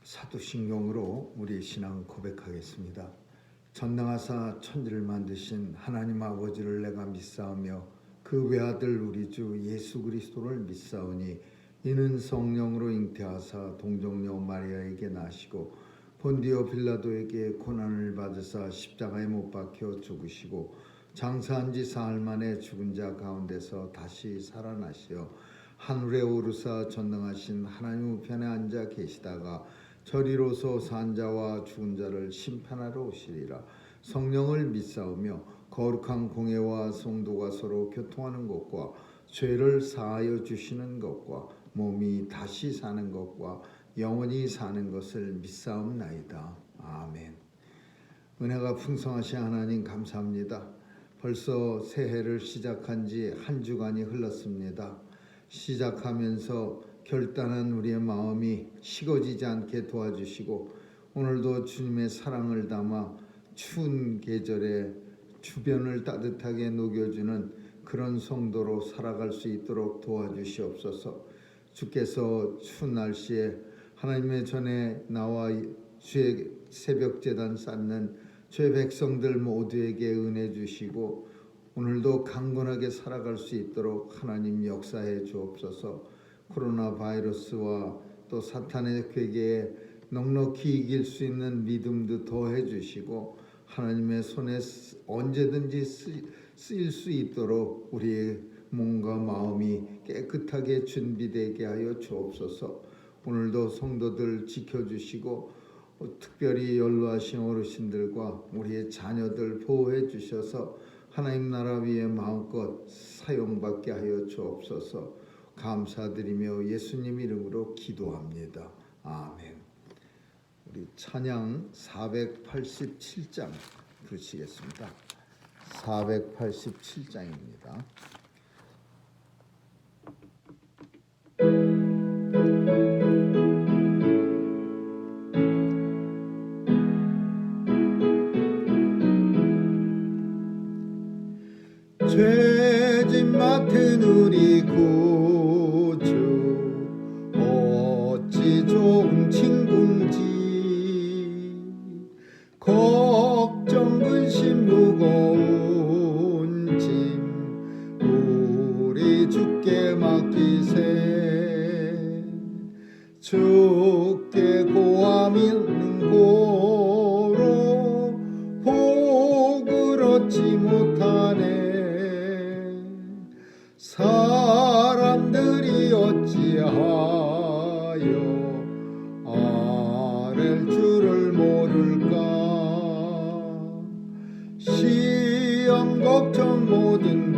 사도신경으로 우리 신앙 고백하겠습니다. 전능하사 천지를 만드신 하나님 아버지를 내가 믿사오며 그 외아들 우리 주 예수 그리스도를 믿사오니 이는 성령으로 잉태하사 동정녀 마리아에게 나시고 본디오 빌라도에게 고난을 받으사 십자가에 못 박혀 죽으시고 장사한 지 사흘 만에 죽은 자 가운데서 다시 살아나시어 하늘에 오르사 전능하신 하나님 우편에 앉아 계시다가 저리로서 산 자와 죽은 자를 심판하러 오시리라. 성령을 믿사오며 거룩한 공예와 성도가 서로 교통하는 것과 죄를 사하여 주시는 것과 몸이 다시 사는 것과 영원히 사는 것을 믿사옵나이다. 아멘. 은혜가 풍성하신 하나님 감사합니다. 벌써 새해를 시작한 지 한 주간이 흘렀습니다. 시작하면서 결단한 우리의 마음이 식어지지 않게 도와주시고 오늘도 주님의 사랑을 담아 추운 계절에 주변을 따뜻하게 녹여주는 그런 성도로 살아갈 수 있도록 도와주시옵소서. 주께서 추운 날씨에 하나님의 전에 나와 주의 새벽 제단 쌓는 주의 백성들 모두에게 은혜 주시고 오늘도 강건하게 살아갈 수 있도록 하나님 역사해 주옵소서. 코로나 바이러스와 또 사탄의 괴계에 넉넉히 이길 수 있는 믿음도 더해 주시고 하나님의 손에 언제든지 쓰일 수 있도록 우리의 몸과 마음이 깨끗하게 준비되게 하여 주옵소서. 오늘도 성도들 지켜주시고 특별히 연로하신 어르신들과 우리의 자녀들 보호해 주셔서 하나님 나라 위에 마음껏 사용받게 하여 주옵소서. 감사드리며 예수님 이름으로 기도합니다. 아멘. 우리 찬양 487장 부르시겠습니다. 487장입니다. 죄짐 맡은 우리 구주 어찌 좋은 친구인지 걱정 근심 무거운 짐 우리 주께 맡기세. 주께 고함 있는 고로 복을 얻지 못하네. 사람들이 어찌하여 아랠 줄을 모를까. 시험 걱정 모든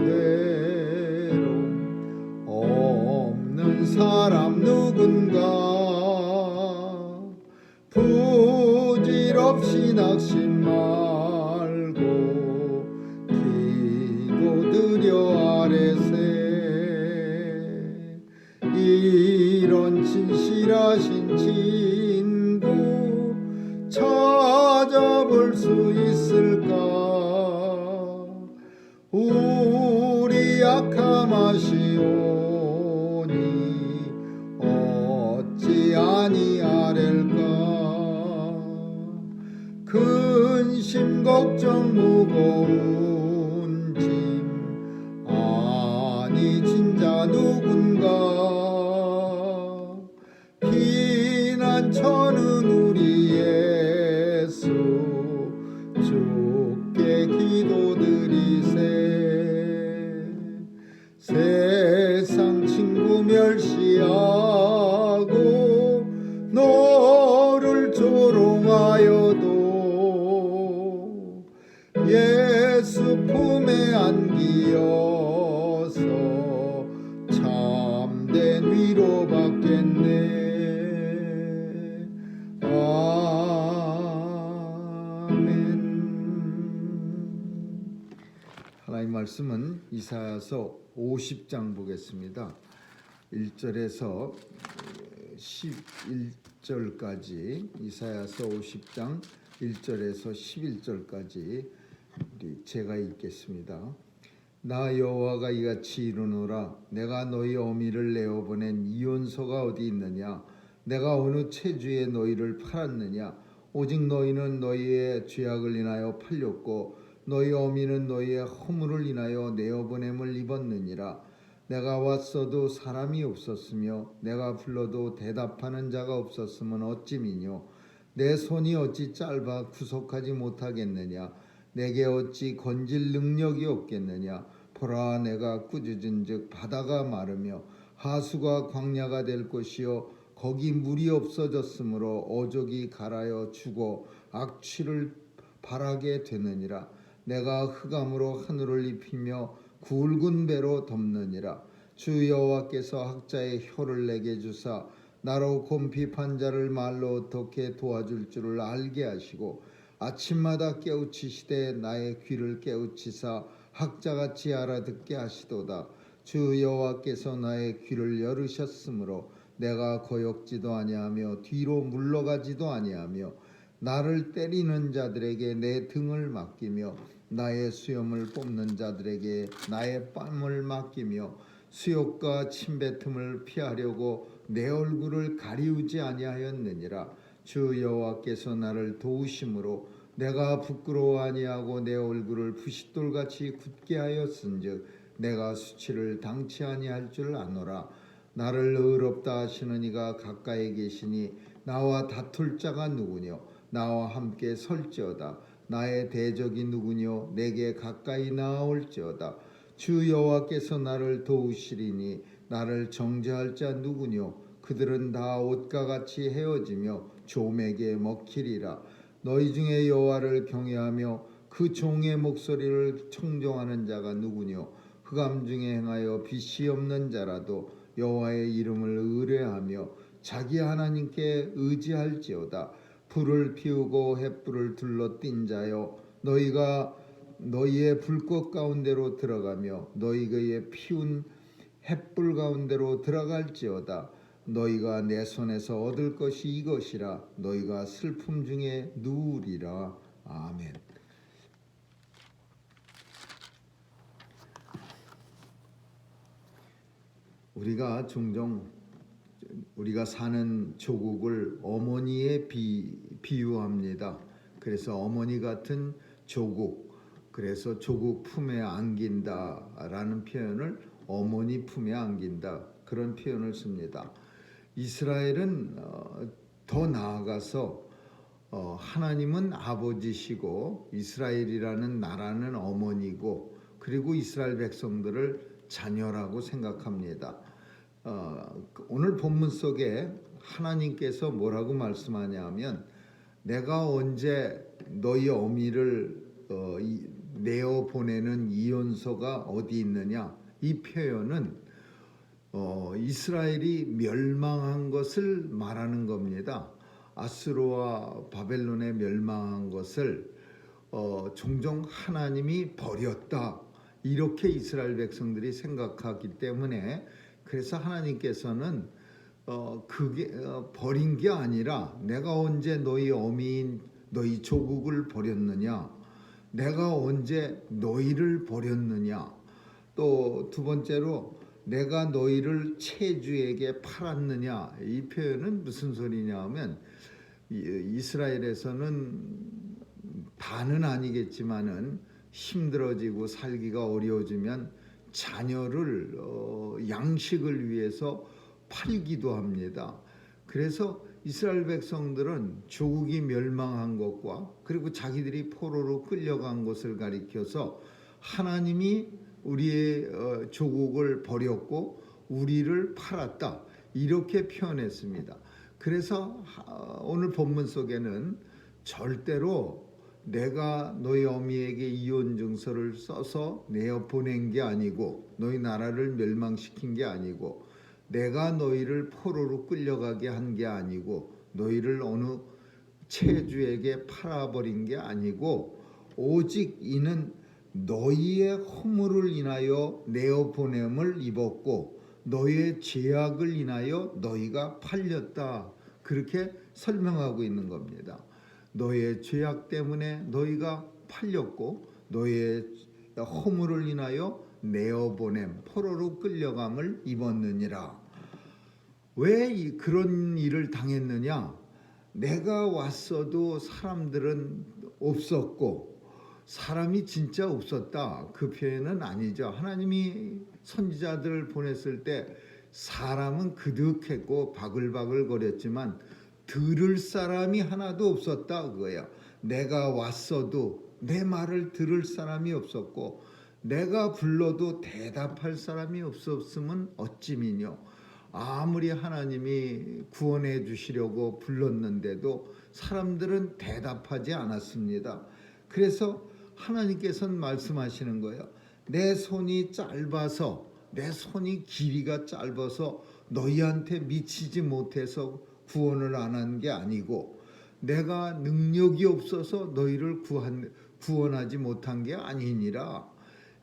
괴로움 없는 사람 누군가. 부질없이 낙심 말고 기도드려 아뢰세. 이런 진실하신 친구 찾아볼 수 있을까. 우리 약함 아시오니 어찌 아니하렐까. 근심 걱정 무거운 짐 아니 진자 누군가. 피난처는 우리 예수 주께 기도드리세. 세상 친구 멸시하고 너를 조롱하여도 예수 품에 안기어서 참된 위로 받겠네. 아멘. 하나님 말씀은 이사야서 50장 보겠습니다. 1절에서 11절까지 이사야서 50장 1절에서 11절까지 제가 읽겠습니다. 나 여호와가 이같이 이르노라. 내가 너희 어미를 내어보낸 이혼소가 어디 있느냐. 내가 어느 체주에 너희를 팔았느냐? 오직 너희는 너희의 죄악을 인하여 팔렸고 너희 어미는 너희의 허물을 인하여 내어보냄을 입었느니라. 내가 왔어도 사람이 없었으며 내가 불러도 대답하는 자가 없었으면 어찌미뇨? 내 손이 어찌 짧아 구속하지 못하겠느냐? 내게 어찌 건질 능력이 없겠느냐? 보라, 내가 꾸짖은즉 바다가 마르며 하수가 광야가 될 것이요 거기 물이 없어졌으므로 어족이 갈아여 죽어 악취를 발하게 되느니라. 내가 흑암으로 하늘을 입히며 굵은 배로 덮느니라. 주 여호와께서 학자의 혀를 내게 주사 나로 곰핍한 자를 말로 어떻게 도와줄 줄을 알게 하시고 아침마다 깨우치시되 나의 귀를 깨우치사 학자같이 알아듣게 하시도다. 주 여호와께서 나의 귀를 열으셨으므로 내가 거역지도 아니하며 뒤로 물러가지도 아니하며 나를 때리는 자들에게 내 등을 맡기며 나의 수염을 뽑는 자들에게 나의 뺨을 맡기며 수욕과 침뱉음을 피하려고 내 얼굴을 가리우지 아니하였느니라. 주 여호와께서 나를 도우심으로 내가 부끄러워 아니하고 내 얼굴을 부싯돌같이 굳게 하였은즉 내가 수치를 당치 아니할 줄 아노라. 나를 의롭다 하시는 이가 가까이 계시니 나와 다툴 자가 누구뇨? 나와 함께 설지어다. 나의 대적이 누구뇨? 내게 가까이 나아올지어다. 주 여호와께서 나를 도우시리니 나를 정죄할 자 누구뇨? 그들은 다 옷과 같이 헤어지며 조맥에 먹히리라. 너희 중에 여호와를 경외하며 그 종의 목소리를 청종하는 자가 누구뇨? 흑암 중에 행하여 빛이 없는 자라도 여호와의 이름을 의뢰하며 자기 하나님께 의지할지어다. 불을 피우고 횃불을 둘러 띈 자여, 너희가 너희의 불꽃 가운데로 들어가며 너희의 피운 횃불 가운데로 들어갈지어다. 너희가 내 손에서 얻을 것이 이것이라. 너희가 슬픔 중에 누우리라. 아멘. 우리가 종종 우리가 사는 조국을 어머니에 비유합니다. 그래서 어머니 같은 조국, 그래서 조국 품에 안긴다라는 표현을 어머니 품에 안긴다, 그런 표현을 씁니다. 이스라엘은 더 나아가서 하나님은 아버지시고 이스라엘이라는 나라는 어머니고, 그리고 이스라엘 백성들을 자녀라고 생각합니다. 오늘 본문 속에 하나님께서 뭐라고 말씀하냐면, 내가 언제 너희 어미를 내어 보내는 이혼소가 어디 있느냐, 이 표현은 이스라엘이 멸망한 것을 말하는 겁니다. 아수르와 바벨론에 멸망한 것을 종종 하나님이 버렸다, 이렇게 이스라엘 백성들이 생각하기 때문에, 그래서 하나님께서는 그게 버린 게 아니라, 내가 언제 너희 어미인 너희 조국을 버렸느냐, 내가 언제 너희를 버렸느냐, 또 두 번째로 내가 너희를 체주에게 팔았느냐, 이 표현은 무슨 소리냐 하면, 이스라엘에서는 다는 아니겠지만은 힘들어지고 살기가 어려워지면 자녀를 양식을 위해서 팔기도 합니다. 그래서 이스라엘 백성들은 조국이 멸망한 것과 그리고 자기들이 포로로 끌려간 것을 가리켜서 하나님이 우리의 조국을 버렸고 우리를 팔았다, 이렇게 표현했습니다. 그래서 오늘 본문 속에는 절대로 내가 너희 어미에게 이혼 증서를 써서 내어 보낸 게 아니고, 너희 나라를 멸망시킨 게 아니고, 내가 너희를 포로로 끌려가게 한 게 아니고, 너희를 어느 체주에게 팔아버린 게 아니고, 오직 이는 너희의 허물을 인하여 내어 보냄을 입었고 너희의 죄악을 인하여 너희가 팔렸다, 그렇게 설명하고 있는 겁니다. 너희의 죄악 때문에 너희가 팔렸고 너희의 허물을 인하여 내어보냄, 포로로 끌려감을 입었느니라. 왜 그런 일을 당했느냐? 내가 왔어도 사람들은 없었고 사람이 진짜 없었다. 그 표현은 아니죠. 하나님이 선지자들을 보냈을 때 사람은 그득했고 바글바글 거렸지만 들을 사람이 하나도 없었다 그거예요. 내가 왔어도 내 말을 들을 사람이 없었고 내가 불러도 대답할 사람이 없었으면 어찌미뇨. 아무리 하나님이 구원해 주시려고 불렀는데도 사람들은 대답하지 않았습니다. 그래서 하나님께서는 말씀하시는 거예요. 내 손이 짧아서, 내 손이 길이가 짧아서 너희한테 미치지 못해서 구원을 안 한 게 아니고 내가 능력이 없어서 너희를 구원하지 못한 게 아니니라.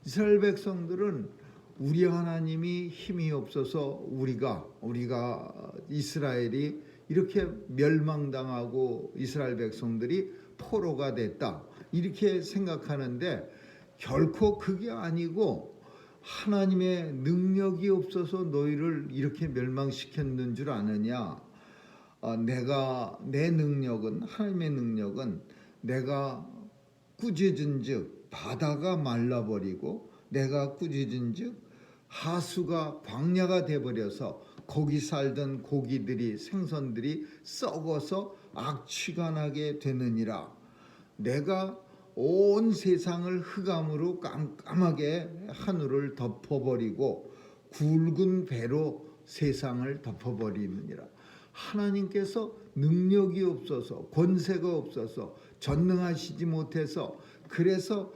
이스라엘 백성들은 우리 하나님이 힘이 없어서 우리가 이스라엘이 이렇게 멸망당하고 이스라엘 백성들이 포로가 됐다 이렇게 생각하는데 결코 그게 아니고 하나님의 능력이 없어서 너희를 이렇게 멸망시켰는 줄 아느냐. 내 능력은 하나님의 능력은 내가 꾸짖은즉 바다가 말라버리고 내가 꾸짖은즉 하수가 광야가 돼버려서 거기 살던 고기들이 생선들이 썩어서 악취가 나게 되느니라. 내가 온 세상을 흑암으로 깜깜하게 하늘을 덮어버리고 굵은 배로 세상을 덮어버리느니라. 하나님께서 능력이 없어서 권세가 없어서 전능하시지 못해서 그래서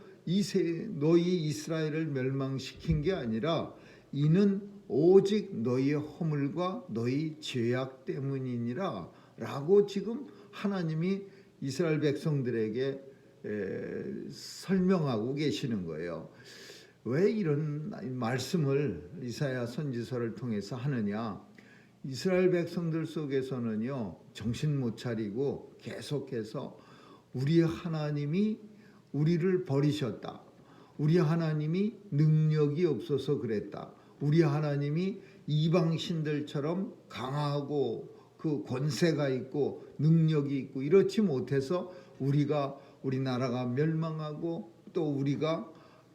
너희 이스라엘을 멸망시킨 게 아니라 이는 오직 너희의 허물과 너희 죄악 때문이니라 라고 지금 하나님이 이스라엘 백성들에게 설명하고 계시는 거예요. 왜 이런 말씀을 이사야 선지서를 통해서 하느냐. 이스라엘 백성들 속에서는요 정신 못 차리고 계속해서 우리 하나님이 우리를 버리셨다. 우리 하나님이 능력이 없어서 그랬다. 우리 하나님이 이방신들처럼 강하고 그 권세가 있고 능력이 있고 이렇지 못해서 우리나라가 멸망하고 또 우리가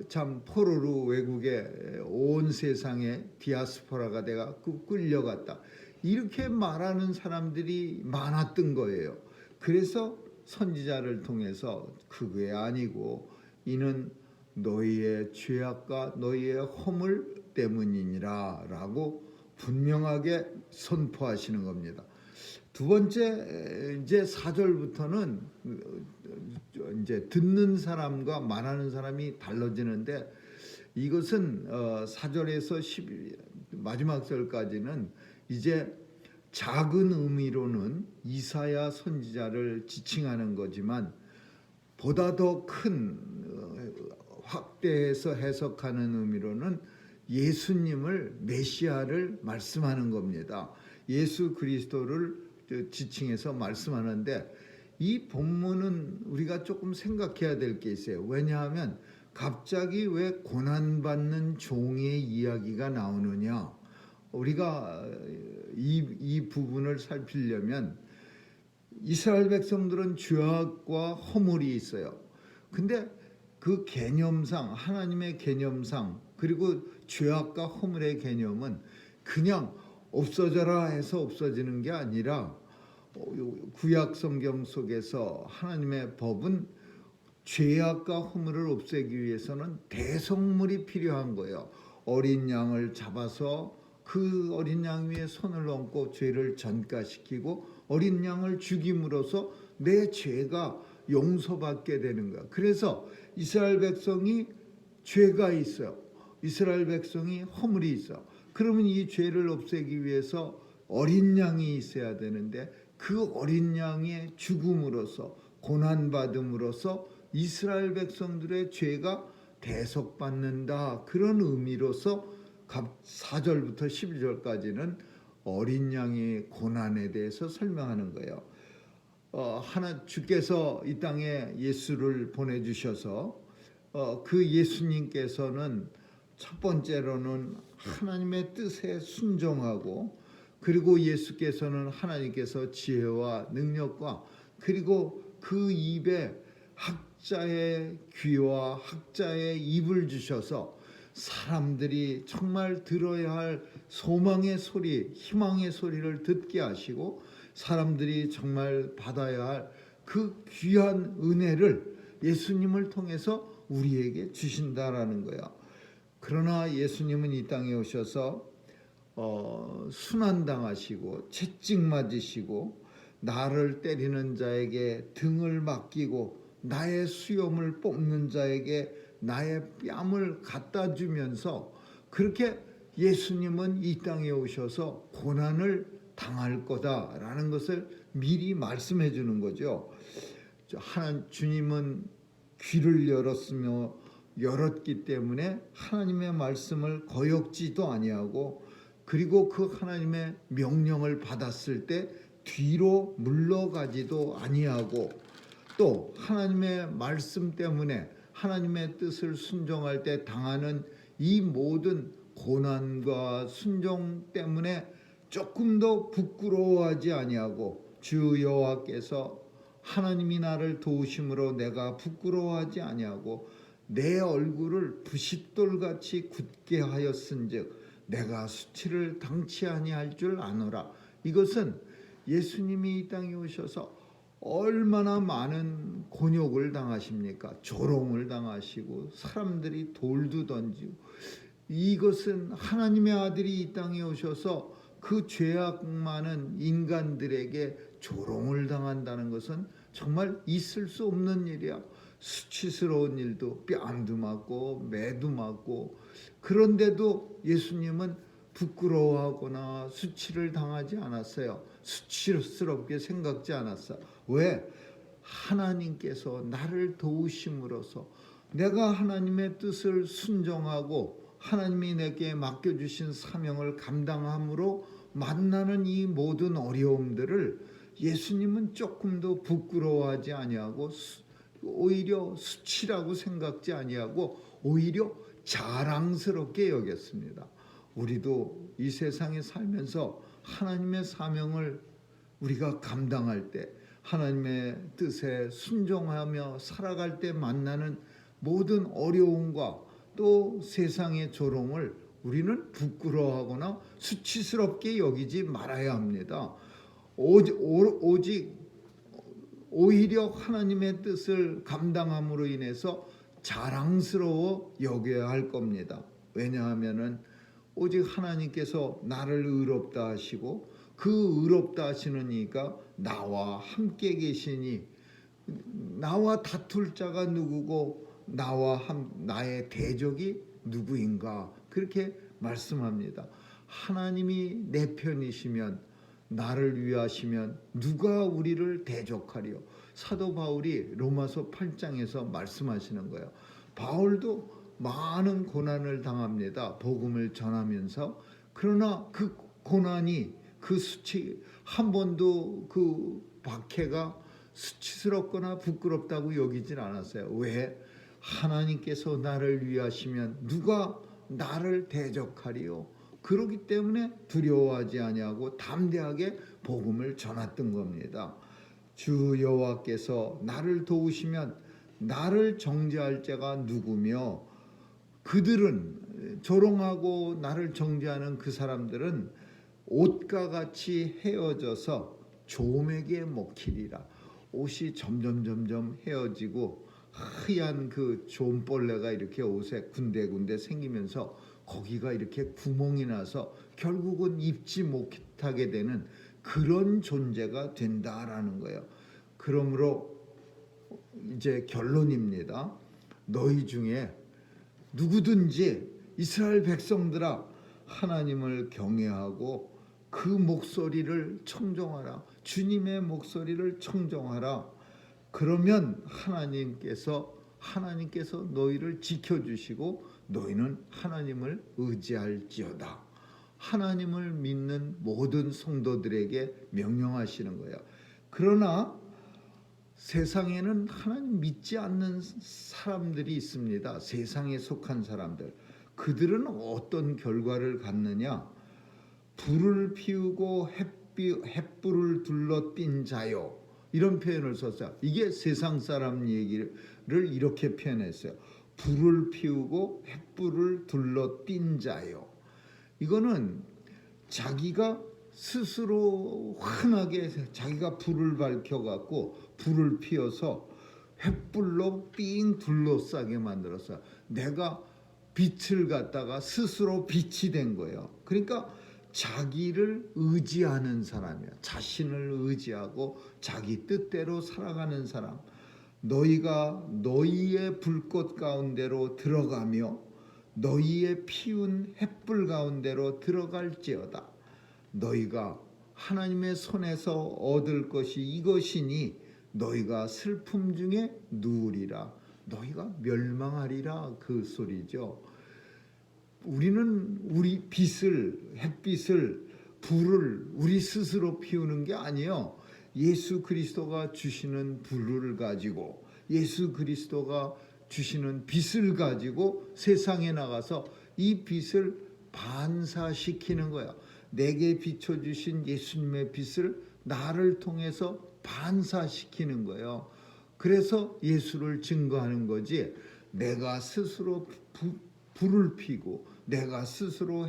참 포로로 외국에 온 세상에 디아스포라가 돼가 끌려갔다. 이렇게 말하는 사람들이 많았던 거예요. 그래서 선지자를 통해서 그게 아니고 이는 너희의 죄악과 너희의 허물 때문이니라 라고 분명하게 선포하시는 겁니다. 두 번째 이제 4절부터는 이제 듣는 사람과 말하는 사람이 달라지는데 이것은 4절에서 마지막 절까지는 이제 작은 의미로는 이사야 선지자를 지칭하는 거지만 보다 더 큰 확대해서 해석하는 의미로는 예수님을 메시아를 말씀하는 겁니다. 예수 그리스도를 지칭해서 말씀하는데 이 본문은 우리가 조금 생각해야 될 게 있어요. 왜냐하면 갑자기 왜 고난받는 종의 이야기가 나오느냐. 우리가 이 부분을 살피려면 이스라엘 백성들은 죄악과 허물이 있어요. 근데 그 개념상 하나님의 개념상 그리고 죄악과 허물의 개념은 그냥 없어져라 해서 없어지는 게 아니라 구약 성경 속에서 하나님의 법은 죄악과 허물을 없애기 위해서는 대속물이 필요한 거예요. 어린 양을 잡아서 그 어린 양 위에 손을 얹고 죄를 전가시키고 어린 양을 죽임으로써 내 죄가 용서받게 되는 거야. 그래서 이스라엘 백성이 죄가 있어요. 이스라엘 백성이 허물이 있어. 그러면 이 죄를 없애기 위해서 어린 양이 있어야 되는데 그 어린 양의 죽음으로써 고난받음으로써 이스라엘 백성들의 죄가 대속받는다. 그런 의미로서 4절부터 11절까지는 어린 양의 고난에 대해서 설명하는 거예요. 주께서 이 땅에 예수를 보내주셔서 그 예수님께서는 첫 번째로는 하나님의 뜻에 순종하고 그리고 예수께서는 하나님께서 지혜와 능력과 그리고 그 입에 학자의 귀와 학자의 입을 주셔서 사람들이 정말 들어야 할 소망의 소리, 희망의 소리를 듣게 하시고 사람들이 정말 받아야 할 그 귀한 은혜를 예수님을 통해서 우리에게 주신다라는 거야. 그러나 예수님은 이 땅에 오셔서 순환당하시고 채찍 맞으시고 나를 때리는 자에게 등을 맡기고 나의 수염을 뽑는 자에게 나의 뺨을 갖다 주면서 그렇게 예수님은 이 땅에 오셔서 고난을 당할 거다라는 것을 미리 말씀해 주는 거죠. 주님은 귀를 열었기 때문에 하나님의 말씀을 거역지도 아니하고 그리고 그 하나님의 명령을 받았을 때 뒤로 물러가지도 아니하고 또 하나님의 말씀 때문에 하나님의 뜻을 순종할 때 당하는 이 모든 고난과 순종 때문에 조금도 부끄러워하지 아니하고 주 여호와께서 하나님이 나를 도우심으로 내가 부끄러워하지 아니하고 내 얼굴을 부싯돌같이 굳게 하였은즉 내가 수치를 당치 아니할 줄 아노라. 이것은 예수님이 이 땅에 오셔서 얼마나 많은 곤욕을 당하십니까? 조롱을 당하시고 사람들이 돌도 던지고 이것은 하나님의 아들이 이 땅에 오셔서 그 죄악 많은 인간들에게 조롱을 당한다는 것은 정말 있을 수 없는 일이야. 수치스러운 일도 뺨도 맞고 매도 맞고 그런데도 예수님은 부끄러워하거나 수치를 당하지 않았어요. 수치스럽게 생각지 않았어요. 왜? 하나님께서 나를 도우심으로써 내가 하나님의 뜻을 순종하고 하나님이 내게 맡겨주신 사명을 감당함으로 만나는 이 모든 어려움들을 예수님은 조금도 부끄러워하지 아니하고 오히려 수치라고 생각지 아니하고 오히려 자랑스럽게 여겼습니다. 우리도 이 세상에 살면서 하나님의 사명을 우리가 감당할 때 하나님의 뜻에 순종하며 살아갈 때 만나는 모든 어려움과 또 세상의 조롱을 우리는 부끄러워하거나 수치스럽게 여기지 말아야 합니다. 오직 오히려 하나님의 뜻을 감당함으로 인해서 자랑스러워 여겨야 할 겁니다. 왜냐하면은 오직 하나님께서 나를 의롭다 하시고 그 의롭다 하시는 이가 나와 함께 계시니 나와 다툴 자가 누구고 나의 대적이 누구인가 그렇게 말씀합니다. 하나님이 내 편이시면 나를 위하시면 누가 우리를 대적하리요. 사도 바울이 로마서 8장에서 말씀하시는 거예요. 바울도 많은 고난을 당합니다. 복음을 전하면서. 그러나 그 고난이 그 수치 한 번도 그 박해가 수치스럽거나 부끄럽다고 여기질 않았어요. 왜? 하나님께서 나를 위하시면 누가 나를 대적하리요. 그렇기 때문에 두려워하지 아니하고 담대하게 복음을 전했던 겁니다. 주 여호와께서 나를 도우시면 나를 정죄할 자가 누구며 그들은 조롱하고 나를 정죄하는 그 사람들은 옷과 같이 헤어져서 조맥에 먹히리라. 옷이 점점 헤어지고 하얀 그 좀벌레가 이렇게 옷에 군데군데 생기면서 거기가 이렇게 구멍이 나서 결국은 입지 못하게 되는 그런 존재가 된다라는 거예요. 그러므로 이제 결론입니다. 너희 중에 누구든지 이스라엘 백성들아 하나님을 경외하고 그 목소리를 청종하라. 주님의 목소리를 청종하라. 그러면 하나님께서 너희를 지켜주시고 너희는 하나님을 의지할지어다. 하나님을 믿는 모든 성도들에게 명령하시는 거예요. 그러나 세상에는 하나님 믿지 않는 사람들이 있습니다. 세상에 속한 사람들. 그들은 어떤 결과를 갖느냐? 불을 피우고 횃불을 둘러 띈 자요. 이런 표현을 썼어요. 이게 세상 사람 얘기를 이렇게 표현했어요. 불을 피우고 횃불을 둘러 띈 자요. 이거는 자기가 스스로 환하게 자기가 불을 밝혀갖고 불을 피워서 횃불로 삥 둘러싸게 만들었어요. 내가 빛을 갖다가 스스로 빛이 된 거예요. 그러니까 자기를 의지하는 사람이야. 자신을 의지하고 자기 뜻대로 살아가는 사람. 너희가 너희의 불꽃 가운데로 들어가며 너희의 피운 횃불 가운데로 들어갈지어다. 너희가 하나님의 손에서 얻을 것이 이것이니 너희가 슬픔 중에 누우리라. 너희가 멸망하리라. 그 소리죠. 우리는 우리 빛을, 햇빛을, 불을 우리 스스로 피우는 게 아니에요. 예수 그리스도가 주시는 불을 가지고, 예수 그리스도가 주시는 빛을 가지고 세상에 나가서 이 빛을 반사시키는 거야. 내게 비춰주신 예수님의 빛을 나를 통해서 반사시키는 거예요. 그래서 예수를 증거하는 거지. 내가 스스로 불을 피고 내가 스스로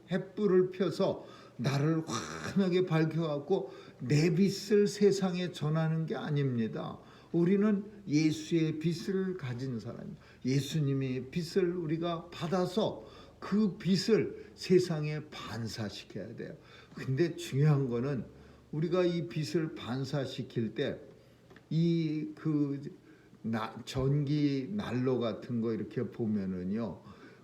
횃불을 펴서 나를 환하게 밝혀갖고 내 빛을 세상에 전하는 게 아닙니다. 우리는 예수의 빛을 가진 사람이에요. 예수님의 빛을 우리가 받아서 그 빛을 세상에 반사시켜야 돼요. 근데 중요한 거는 우리가 이 빛을 반사시킬 때 이 전기 난로 같은 거 이렇게 보면은요,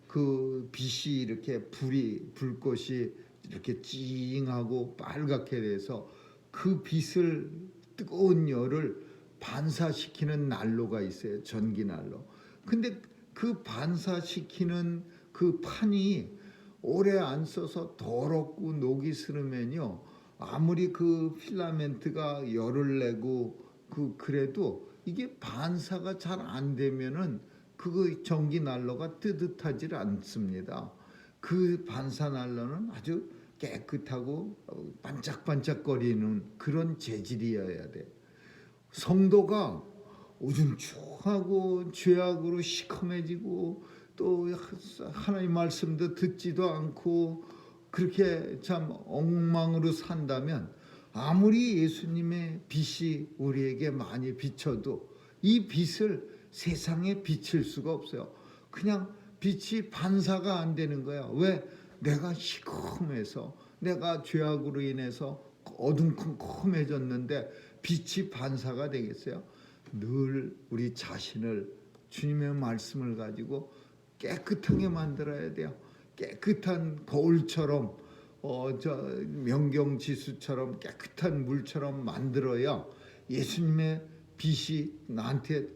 그 빛이 이렇게 불꽃이 이렇게 찡하고 빨갛게 돼서 그 빛을 뜨거운 열을 반사시키는 난로가 있어요. 전기 난로. 근데 그 반사시키는 그 판이 오래 안 써서 더럽고 녹이 슬으면요, 아무리 그 필라멘트가 열을 내고 그래도 이게 반사가 잘 안 되면은 그 전기 난로가 뜨뜻하지 않습니다. 그 반사 난로는 아주 깨끗하고 반짝반짝거리는 그런 재질이어야 돼. 성도가 우중충하고 죄악으로 시커매지고 또 하나님 말씀도 듣지도 않고 그렇게 참 엉망으로 산다면 아무리 예수님의 빛이 우리에게 많이 비춰도 이 빛을 세상에 비칠 수가 없어요. 그냥 빛이 반사가 안 되는 거야. 왜? 내가 시커매서 내가 죄악으로 인해서 어둠컴컴해졌는데 빛이 반사가 되겠어요? 늘 우리 자신을 주님의 말씀을 가지고 깨끗하게 만들어야 돼요. 깨끗한 거울처럼 명경지수처럼 깨끗한 물처럼 만들어야 예수님의 빛이 나한테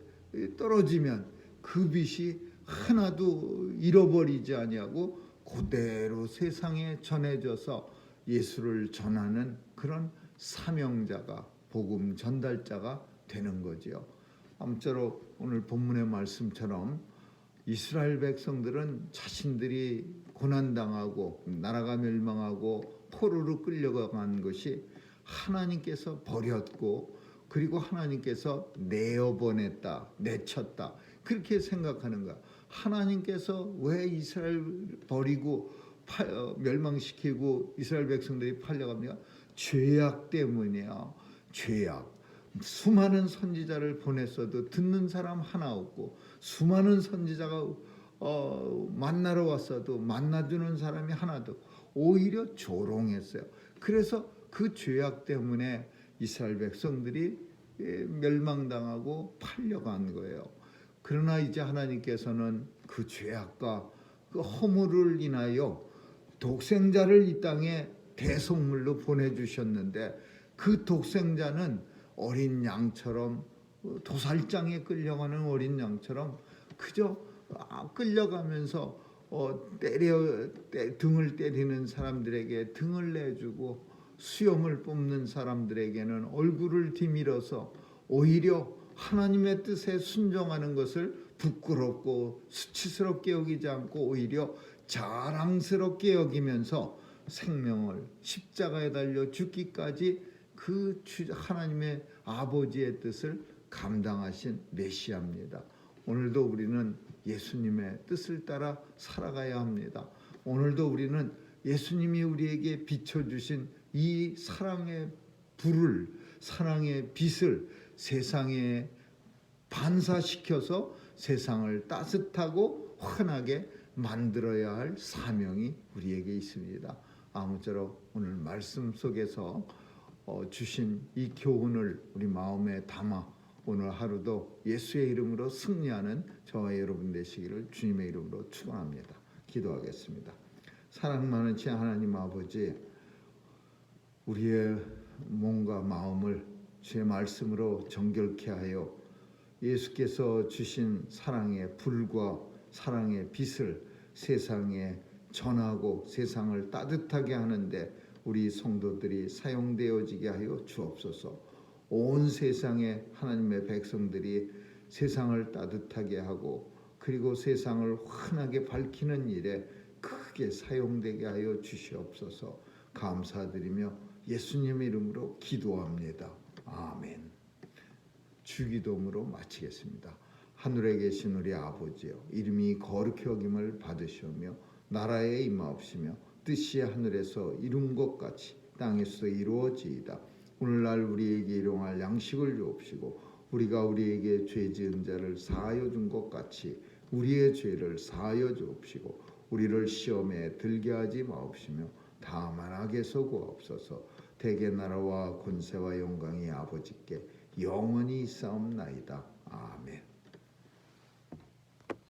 떨어지면 그 빛이 하나도 잃어버리지 아니하고 그대로 세상에 전해져서 예수를 전하는 그런 사명자가, 복음 전달자가 되는 거지요. 아무쪼록 오늘 본문의 말씀처럼 이스라엘 백성들은 자신들이 고난당하고 나라가 멸망하고 포로로 끌려간 것이 하나님께서 버렸고 그리고 하나님께서 내어보냈다, 내쳤다 그렇게 생각하는 거야. 하나님께서 왜 이스라엘 버리고 멸망시키고 이스라엘 백성들이 팔려갑니까? 죄악 때문이야. 죄악. 수많은 선지자를 보냈어도 듣는 사람 하나 없고 수많은 선지자가 만나러 왔어도 만나주는 사람이 하나도 오히려 조롱했어요. 그래서 그 죄악 때문에 이스라엘 백성들이 멸망당하고 팔려간 거예요. 그러나 이제 하나님께서는 그 죄악과 그 허물을 인하여 독생자를 이 땅에 대속물로 보내주셨는데 그 독생자는 어린 양처럼 도살장에 끌려가는 어린 양처럼 그저 끌려가면서 등을 때리는 사람들에게 등을 내주고 수염을 뽑는 사람들에게는 얼굴을 디밀어서 오히려 하나님의 뜻에 순종하는 것을 부끄럽고 수치스럽게 여기지 않고 오히려 자랑스럽게 여기면서 생명을 십자가에 달려 죽기까지 그 하나님의 아버지의 뜻을 감당하신 메시아입니다. 오늘도 우리는 예수님의 뜻을 따라 살아가야 합니다. 오늘도 우리는 예수님이 우리에게 비춰주신 이 사랑의 불을, 사랑의 빛을 세상에 반사시켜서 세상을 따뜻하고 환하게 만들어야 할 사명이 우리에게 있습니다. 아무쪼록 오늘 말씀 속에서 주신 이 교훈을 우리 마음에 담아 오늘 하루도 예수의 이름으로 승리하는 저와 여러분 되시기를 주님의 이름으로 축원합니다. 기도하겠습니다. 사랑 많으신 하나님 아버지, 우리의 몸과 마음을 주의 말씀으로 정결케 하여 예수께서 주신 사랑의 불과 사랑의 빛을 세상에 전하고 세상을 따뜻하게 하는데 우리 성도들이 사용되어지게 하여 주옵소서. 온 세상에 하나님의 백성들이 세상을 따뜻하게 하고 그리고 세상을 환하게 밝히는 일에 크게 사용되게 하여 주시옵소서. 감사드리며 예수님의 이름으로 기도합니다. 아멘. 주기도문으로 마치겠습니다. 하늘에 계신 우리 아버지여, 이름이 거룩히 여김을 받으시오며 나라에 임하옵시며 뜻이 하늘에서 이룬 것 같이 땅에서 이루어지이다. 오늘날 우리에게 일용할 양식을 주옵시고 우리가 우리에게 죄 지은 자를 사하여 준 것 같이 우리의 죄를 사하여 주옵시고 우리를 시험에 들게 하지 마옵시며 다만 악에서 구하옵소서. 대개 나라와 권세와 영광이 아버지께 영원히 있사옵나이다. 아멘.